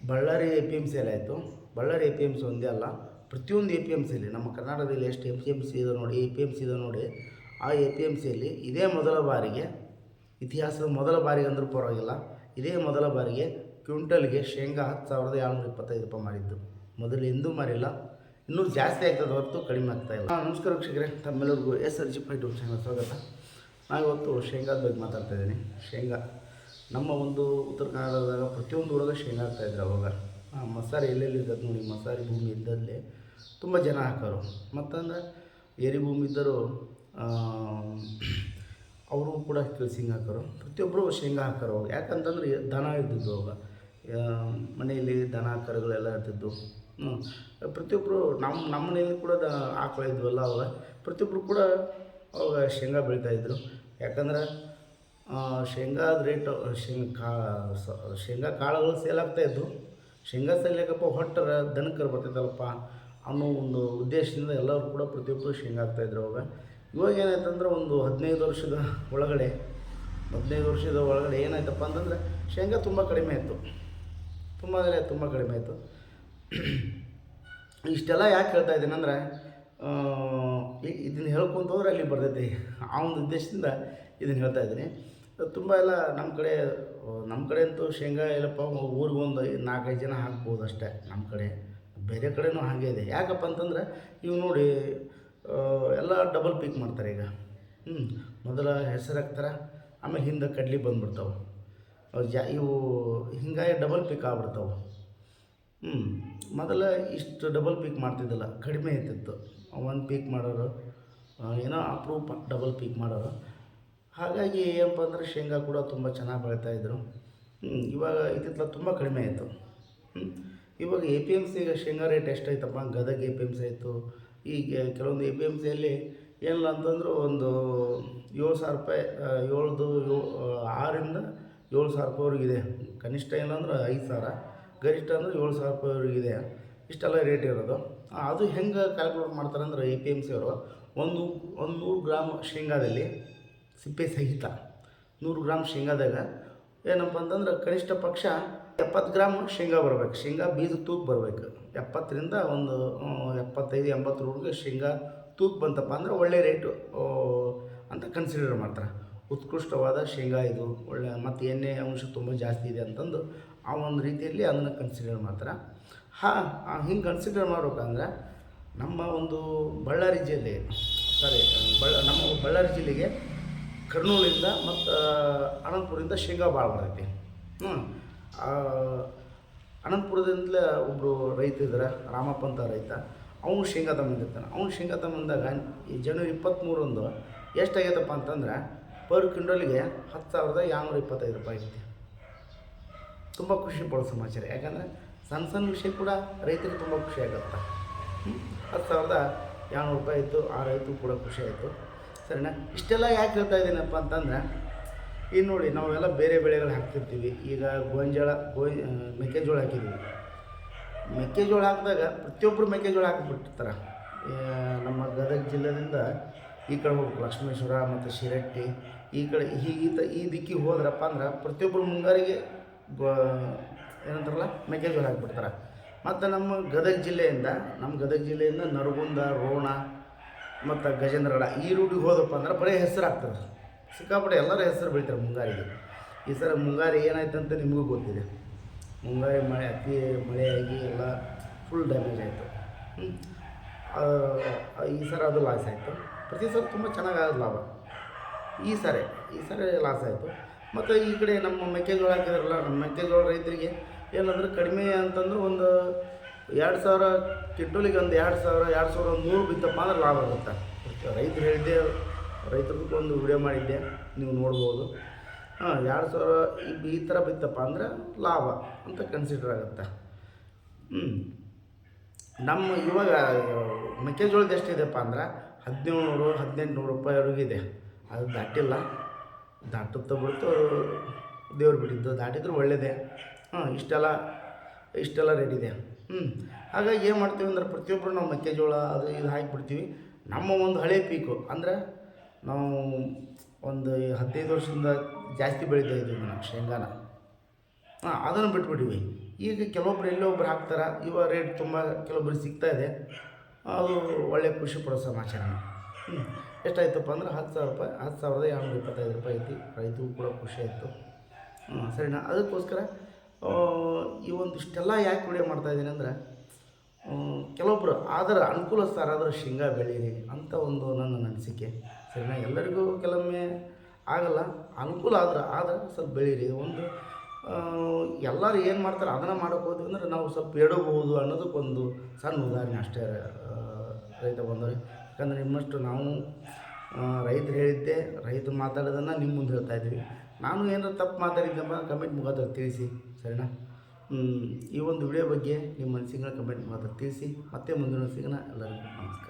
Ballari A P M ಸಿಯಲ್ಲಿ ಆಯಿತು. Ballari A P M C ಒಂದೇ ಅಲ್ಲ, ಪ್ರತಿಯೊಂದು ಎ ಪಿ ಎಮ್ ಸಿಯಲ್ಲಿ ನಮ್ಮ ಕರ್ನಾಟಕದಲ್ಲಿ ಎಷ್ಟು ಎ ಪಿ ಎಮ್ ಸಿ ಇದೆ ನೋಡಿ, ಎ ಪಿ ಎಮ್ ಸಿ ಇದೆ ನೋಡಿ, ಆ ಎ ಪಿ ಎಮ್ ಸಿಯಲ್ಲಿ ಇದೇ ಮೊದಲ ಬಾರಿಗೆ, ಇತಿಹಾಸದ ಮೊದಲ ಬಾರಿಗೆ ಅಂದರೂ ಪರವಾಗಿಲ್ಲ, ಇದೇ ಮೊದಲ ಬಾರಿಗೆ ಕ್ವಿಂಟಲ್ಗೆ ಶೇಂಗಾ 10,725 ರೂಪಾಯಿ ಮಾರಿದ್ದು. ಮೊದಲು ಎಂದೂ ಮಾರಿಲ್ಲ. ಇನ್ನೂ ಜಾಸ್ತಿ ಆಗ್ತದೆ ಹೊರತು ಕಡಿಮೆ ಆಗ್ತಾಯಿಲ್ಲ. ನಮಸ್ಕಾರ ವೀಕ್ಷಕರೇ, ತಮ್ಮೆಲ್ಲರಿಗೂ SRG ಯೂಟ್ಯೂಬ್ ಚಾನಲ್ ಸ್ವಾಗತ. ನಾವಿವತ್ತು ಶೇಂಗಾದ ಬಗ್ಗೆ ಮಾತಾಡ್ತಾಯಿದ್ದೀನಿ. ಶೇಂಗಾ ನಮ್ಮ ಒಂದು ಉತ್ತರ ಕನ್ನಡದಾಗ ಪ್ರತಿಯೊಂದು ಊರಾಗ ಶೇಂಗಾ ಹಾಕ್ತಾಯಿದ್ರು. ಅವಾಗ ಮಸಾರಿ ಎಲ್ಲೆಲ್ಲಿ ಇದ್ದದ್ದು ನೋಡಿ, ಮಸಾರಿ ಭೂಮಿ ಇದ್ದಲ್ಲೇ ತುಂಬ ಜನ ಹಾಕೋರು. ಮತ್ತಂದ್ರೆ ಏರಿ ಭೂಮಿ ಇದ್ದರು ಅವರು ಕೂಡ ಕೆಲ್ಸಿಂಗ್ ಹಾಕೋರು. ಪ್ರತಿಯೊಬ್ಬರು ಶೇಂಗಾ ಹಾಕೋರು ಅವಾಗ. ಯಾಕಂತಂದ್ರೆ ದನ ಇದ್ದಿದ್ದು ಅವಾಗ, ಮನೆಯಲ್ಲಿ ದನ ಕರುಗಳೆಲ್ಲ ಇರ್ತಿದ್ದು. ಪ್ರತಿಯೊಬ್ಬರು ನಮ್ಮ ಮನೆಯಲ್ಲಿ ಕೂಡ ಆಕಳ ಇದ್ವಲ್ಲ ಅವಾಗ, ಪ್ರತಿಯೊಬ್ಬರು ಕೂಡ ಅವಾಗ ಶೇಂಗಾ ಬೆಳೀತಾಯಿದ್ರು. ಯಾಕಂದ್ರೆ ಶೇಂಗಾದ ರೇಟು ಶೇಂಗಾ ಕಾಳುಗಳು ಸೇಲ್ ಆಗ್ತಾಯಿದ್ದು. ಶೇಂಗಾ ಸೇಲಾಕಪ್ಪ ಹೊಟ್ಟರ ದನಕರು ಬರ್ತೈತಲ್ಲಪ್ಪ ಅನ್ನೋ ಒಂದು ಉದ್ದೇಶದಿಂದ ಎಲ್ಲರೂ ಕೂಡ ಪ್ರತಿಯೊಬ್ಬರು ಶೇಂಗಾ ಹಾಕ್ತಾಯಿದ್ರು ಅವಾಗ. ಇವಾಗ ಏನಾಯ್ತಂದ್ರೆ ಒಂದು 15 ವರ್ಷದ ಒಳಗಡೆ ಏನಾಯ್ತಪ್ಪ ಅಂತಂದರೆ ಶೇಂಗಾ ತುಂಬ ಕಡಿಮೆ ಆಯಿತು. ತುಂಬ ಕಡಿಮೆ ಆಯಿತು. ಇಷ್ಟೆಲ್ಲ ಯಾಕೆ ಹೇಳ್ತಾ ಇದ್ದೀನಿ ಅಂದರೆ, ಇದನ್ನು ಹೇಳ್ಕೊಂತ ಹೋದ್ರೆ ಅಲ್ಲಿ ಬರ್ತೈತಿ. ಆ ಒಂದು ಉದ್ದೇಶದಿಂದ ಇದನ್ನು ಹೇಳ್ತಾ ಇದ್ದೀನಿ. ತುಂಬ ಎಲ್ಲ ನಮ್ಮ ಕಡೆ ಅಂತೂ ಶೇಂಗಾ ಎಲ್ಲಪ್ಪ ಊರಿಗೊಂದು 4-5 ಜನ ಹಾಕ್ಬೋದು ಅಷ್ಟೇ. ನಮ್ಮ ಕಡೆ ಬೇರೆ ಕಡೆನೂ ಹಾಗೆ ಇದೆ. ಯಾಕಪ್ಪ ಅಂತಂದ್ರೆ ಇವು ನೋಡಿ, ಎಲ್ಲ ಡಬಲ್ ಪೀಕ್ ಮಾಡ್ತಾರೆ ಈಗ. ಮೊದಲ ಹೆಸರು ಹಾಕ್ತಾರೆ, ಆಮೇಲೆ ಹಿಂದೆ ಕಡ್ಲಿ ಬಂದುಬಿಡ್ತಾವೆ. ಇವು ಹಿಂಗಾಗಿ ಡಬಲ್ ಪೀಕ್ ಆಗ್ಬಿಡ್ತಾವೆ. ಮೊದಲ ಇಷ್ಟು ಡಬಲ್ ಪೀಕ್ ಮಾಡ್ತಿದ್ದಿಲ್ಲ, ಕಡಿಮೆ ಇರ್ತಿತ್ತು. ಒಂದು ಪೀಕ್ ಮಾಡೋರು, ಏನೋ ಅಪ್ರೂಪ ಡಬಲ್ ಪೀಕ್ ಮಾಡೋರು. ಹಾಗಾಗಿ ಏನಪ್ಪ ಅಂದರೆ ಶೇಂಗಾ ಕೂಡ ತುಂಬ ಚೆನ್ನಾಗಿ ಬೆಳೀತಾಯಿದ್ರು. ಇವಾಗ ಇತ್ತಿತ್ತಲ ತುಂಬ ಕಡಿಮೆ ಆಯಿತು. ಇವಾಗ ಎ ಪಿ ಎಮ್ ಸಿಗೆ ಶೇಂಗಾ ರೇಟ್ ಎಷ್ಟಾಯ್ತಪ್ಪ, Gadag A P M C ಆಯಿತು. ಈಗ ಕೆಲವೊಂದು ಎ ಪಿ ಎಮ್ ಸಿಯಲ್ಲಿ ಏನಿಲ್ಲ ಅಂತಂದರೂ ಒಂದು 7,000 ರೂಪಾಯಿ, 6,000 7,000 ರೂಪಾಯಿವರೆಗಿದೆ. ಕನಿಷ್ಠ ಏನಂದ್ರೆ 5,000, ಗರಿಷ್ಠ ಅಂದರೆ 7,000 ರೂಪಾಯಿವರೆಗಿದೆ. ಇಷ್ಟೆಲ್ಲ ರೇಟ್ ಇರೋದು. ಅದು ಹೆಂಗೆ ಕ್ಯಾಲ್ಕುಲೇಟ್ ಮಾಡ್ತಾರೆ ಅಂದ್ರೆ, ಎ ಪಿ ಎಮ್ ಸಿ ಅವರು ಒಂದು 100 ಗ್ರಾಮ್ ಶೇಂಗಾದಲ್ಲಿ, ಸಿಪ್ಪೆ ಸಹಿತ 100 ಗ್ರಾಮ್ ಶೇಂಗಾದಾಗ ಏನಪ್ಪ ಅಂತಂದ್ರೆ ಕನಿಷ್ಠ ಪಕ್ಷ 70 ಗ್ರಾಮ್ ಶೇಂಗಾ ಬರಬೇಕು. ಶೇಂಗಾ ಬೀಜ ತೂಕ ಬರಬೇಕು. 70ರಿಂದ ಒಂದು 75-80ರವರೆಗೆ ಶೇಂಗಾ ತೂಕ ಬಂತಪ್ಪ ಅಂದರೆ ಒಳ್ಳೆ ರೇಟು ಅಂತ ಕನ್ಸಿಡರ್ ಮಾಡ್ತಾರೆ. ಉತ್ಕೃಷ್ಟವಾದ ಶೇಂಗಾ ಇದು, ಒಳ್ಳೆ ಮತ್ತು ಎಣ್ಣೆ ಅಂಶ ತುಂಬ ಜಾಸ್ತಿ ಇದೆ ಅಂತಂದು ಆ ಒಂದು ರೀತಿಯಲ್ಲಿ ಅದನ್ನು ಕನ್ಸಿಡರ್ ಮಾಡ್ತಾರೆ. ಹಿಂಗೆ ಕನ್ಸಿಡರ್ ಮಾಡ್ಬೇಕಂದ್ರೆ ನಮ್ಮ ಒಂದು ಬಳ್ಳಾರಿ ಜಿಲ್ಲೆ, ನಮ್ಮ ಬಳ್ಳಾರಿ ಜಿಲ್ಲೆಗೆ ಕರ್ನೂಲಿಂದ ಮತ್ತು ಅನಂತಪುರದಿಂದ ಶೇಂಗಾ ಭಾಳ ಬರ್ತೈತಿ. ಅನಂತಪುರದಿಂದಲೇ ಒಬ್ಬರು ರೈತ ಇದ್ದಾರೆ, ರಾಮಪ್ಪ ಅಂತ ರೈತ. ಅವನು ಶೇಂಗಾ ತಗೊಂಡಿರ್ತಾನೆ. ಶೇಂಗಾ ತಗೊಂಡಾಗ ಈ ಜನವರಿ 23ರಂದು ಎಷ್ಟಾಗೈತಪ್ಪ ಅಂತಂದ್ರೆ ಪರ್ ಕ್ವಿಂಟಲ್ಗೆ 10,225 ರೂಪಾಯಿ ಐತಿ. ತುಂಬ ಖುಷಿ ಪಡೋ ಸಮಾಚಾರ. ಯಾಕಂದರೆ ಸಣ್ಣ ವಿಷಯ ಕೂಡ ರೈತರಿಗೆ ತುಂಬ ಖುಷಿ ಆಗುತ್ತೆ. 10,200 ರೂಪಾಯಿ ಇತ್ತು. ಆ ರೈತರು ಕೂಡ ಖುಷಿ ಆಯಿತು. ಸರಿನಾ? ಇಷ್ಟೆಲ್ಲ ಯಾಕೆ ಹೇಳ್ತಾ ಇದ್ದೀನಪ್ಪ ಅಂತಂದ್ರೆ, ಈಗ ನೋಡಿ, ನಾವೆಲ್ಲ ಬೇರೆ ಬೆಳೆಗಳು ಹಾಕ್ತಿರ್ತೀವಿ. ಈಗ ಮೆಕ್ಕೆಜೋಳ ಹಾಕಿದ್ದೀವಿ. ಮೆಕ್ಕೆಜೋಳ ಹಾಕಿದಾಗ ಪ್ರತಿಯೊಬ್ಬರು ಮೆಕ್ಕೆಜೋಳ ಹಾಕಿಬಿಟ್ಟಿರ್ತಾರೆ. ನಮ್ಮ ಗದಗ ಜಿಲ್ಲೆಯಿಂದ ಈ ಕಡೆ ಹೋಗ್ಬೇಕು, ಲಕ್ಷ್ಮೇಶ್ವರ ಮತ್ತು ಶಿರಟ್ಟಿ ಈ ಕಡೆ ಈ ದಿಕ್ಕಿಗೆ ಹೋದ್ರಪ್ಪ ಅಂದ್ರೆ ಪ್ರತಿಯೊಬ್ಬರು ಮುಂಗಾರಿಗೆ ಏನಂತಾರಲ್ಲ ಮೆಕ್ಕೆಜೋಳ ಹಾಕಿಬಿಡ್ತಾರೆ. ಮತ್ತು ನಮ್ಮ ಗದಗ ಜಿಲ್ಲೆಯಿಂದ ನರಗುಂದ, ರೋಣ ಮತ್ತು ಗಜೇಂದ್ರಗಡ ಈ ರೂಟಿಗೆ ಹೋದಪ್ಪ ಅಂದ್ರೆ ಬರೀ ಹೆಸರು ಆಗ್ತದೆ. ಸಿಕ್ಕಾಪಟ್ಟೆ ಎಲ್ಲರೂ ಹೆಸರು ಬೆಳಿತಾರೆ ಮುಂಗಾರಿಗೆ. ಈ ಸಲ ಮುಂಗಾರಿ ಏನಾಯ್ತು ಅಂತ ನಿಮಗೂ ಗೊತ್ತಿದೆ. ಮುಂಗಾರಿ ಅತಿ ಮಳೆಯಾಗಿ ಎಲ್ಲ ಫುಲ್ ಡ್ಯಾಮೇಜ್ ಆಯಿತು. ಈ ಸಲ ಅದು ಲಾಸ್ ಆಯಿತು. ಪ್ರತಿ ಸಲ ತುಂಬ ಚೆನ್ನಾಗಾಗೋದು ಲಾಭ. ಈ ಸರಿ ಲಾಸ್ ಆಯಿತು. ಮತ್ತು ಈ ಕಡೆ ನಮ್ಮ ಮೆಕ್ಕೆಜೋಳ ಹಾಕಿದಾರಲ್ಲ, ನಮ್ಮ ಮೆಕ್ಕೆಜೋಳ ರೈತರಿಗೆ ಏನಂದ್ರೆ ಕಡಿಮೆ ಅಂತಂದ್ರೆ ಒಂದು 2,000 ಕ್ವಿಂಟಲಿಗೆ ಒಂದು 2,100 ಬಿತ್ತಪ್ಪ ಅಂದ್ರೆ ಲಾಭ ಆಗುತ್ತೆ. ರೈತರು ಹೇಳಿದ್ದೆ, ರೈತರಿಗೂ ಒಂದು ವಿಡಿಯೋ ಮಾಡಿದ್ದೆ, ನೀವು ನೋಡ್ಬೋದು. 2,000 ಈ ಥರ ಬಿತ್ತಪ್ಪ ಅಂದ್ರೆ ಲಾಭ ಅಂತ ಕನ್ಸಿಡರ್ ಆಗುತ್ತೆ. ನಮ್ಮ ಇವಾಗ ಮೆಕ್ಕೆಜೋಳದ ಎಷ್ಟಿದೆಪ್ಪ ಅಂದ್ರೆ 1,700-1,800 ರೂಪಾಯಿವರೆಗೂ ಇದೆ. ಅದು ದಾಟುತ್ತಾ ಬಿಡ್ತು, ದೇವ್ರು ಬಿಟ್ಟಿದ್ದು. ದಾಟಿದ್ರು ಒಳ್ಳೆಯದೇ. ಇಷ್ಟೆಲ್ಲ ರೇಟ್ ಇದೆ. ಹಾಗಾಗಿ ಏನು ಮಾಡ್ತೀವಿ ಅಂದ್ರೆ ಪ್ರತಿಯೊಬ್ಬರು ನಾವು ಮೆಕ್ಕೆಜೋಳ ಅದು ಇದು ಹಾಕಿಬಿಡ್ತೀವಿ. ನಮ್ಮ ಒಂದು ಹಳೆ ಪೀಕು ಅಂದರೆ ನಾವು ಒಂದು 15 ವರ್ಷದಿಂದ ಜಾಸ್ತಿ ಬೆಳೀತಾ ಇದ್ದೀವಿ ನಾವು ಶೇಂಗಾನ. ಅದನ್ನು ಬಿಟ್ಬಿಟ್ಟಿವಿ. ಈಗ ಕೆಲವೊಬ್ರು ಎಲ್ಲೊಬ್ರು ಹಾಕ್ತಾರೆ, ಇವ ರೇಟ್ ತುಂಬ ಕೆಲವೊಬ್ರಿಗೆ ಸಿಗ್ತಾ ಇದೆ, ಅದು ಒಳ್ಳೆಯ ಖುಷಿ ಪಡೋ ಸಮಾಚಾರ. ಎಷ್ಟಾಯ್ತಪ್ಪ ಅಂದ್ರೆ 10,000 ರೂಪಾಯಿ, 10,225 ರೂಪಾಯಿ ಐತಿ. ರೈತಗೂ ಕೂಡ ಖುಷಿ ಆಯಿತು. ಸರಿನಾ? ಅದಕ್ಕೋಸ್ಕರ ಈ ಒಂದಿಷ್ಟೆಲ್ಲ ಯಾಕೆ ವಿಡಿಯೋ ಮಾಡ್ತಾಯಿದ್ದೀನಿ ಅಂದರೆ, ಕೆಲವೊಬ್ಬರು ಆದ್ರೆ ಅನುಕೂಲಸ್ಥರಾದ್ರೆ ಶೇಂಗಾ ಬೆಳೀರಿ ಅಂತ ಒಂದು ನನ್ನ ಅನಿಸಿಕೆ. ಸರಿನಾ? ಎಲ್ಲರಿಗೂ ಕೆಲವೊಮ್ಮೆ ಆಗಲ್ಲ, ಅನುಕೂಲ ಆದ್ರೆ ಸ್ವಲ್ಪ ಬೆಳೀರಿ. ಒಂದು ಎಲ್ಲರೂ ಏನು ಮಾಡ್ತಾರೆ ಅದನ್ನು ಮಾಡೋಕೆ ಹೋದ್ವಿ ಅಂದರೆ ನಾವು ಸ್ವಲ್ಪ ಎಡಬಹುದು ಅನ್ನೋದಕ್ಕೊಂದು ಸಣ್ಣ ಉದಾಹರಣೆ ಅಷ್ಟೇ ರೈತ ಬಂದವರು. ಯಾಕಂದರೆ ನಿಮ್ಮಷ್ಟು ನಾವು ರೈತರು ಹೇಳಿದ್ದೆ, ರೈತರು ಮಾತಾಡೋದನ್ನು ನಿಮ್ಮ ಮುಂದೆ ಹೇಳ್ತಾ ಇದ್ದೀವಿ. ನಾನು ಏನಾರು ತಪ್ಪು ಮಾತಾಡಿದ್ದೆಂಬ ಕಮೆಂಟ್ ಮುಖಾಂತರ ತಿಳಿಸಿ. ಸರಿನಾ? ಈ ಒಂದು ವಿಡಿಯೋ ಬಗ್ಗೆ ನಿಮ್ಮ ಅನಿಸಿಕೆಗಳನ್ನ ಕಮೆಂಟ್ ಮುಖಾಂತರ ತಿಳಿಸಿ. ಮತ್ತೆ ಮುಂದಿನ ಸಿಗೋಣ. ಎಲ್ಲರಿಗೂ ನಮಸ್ಕಾರ.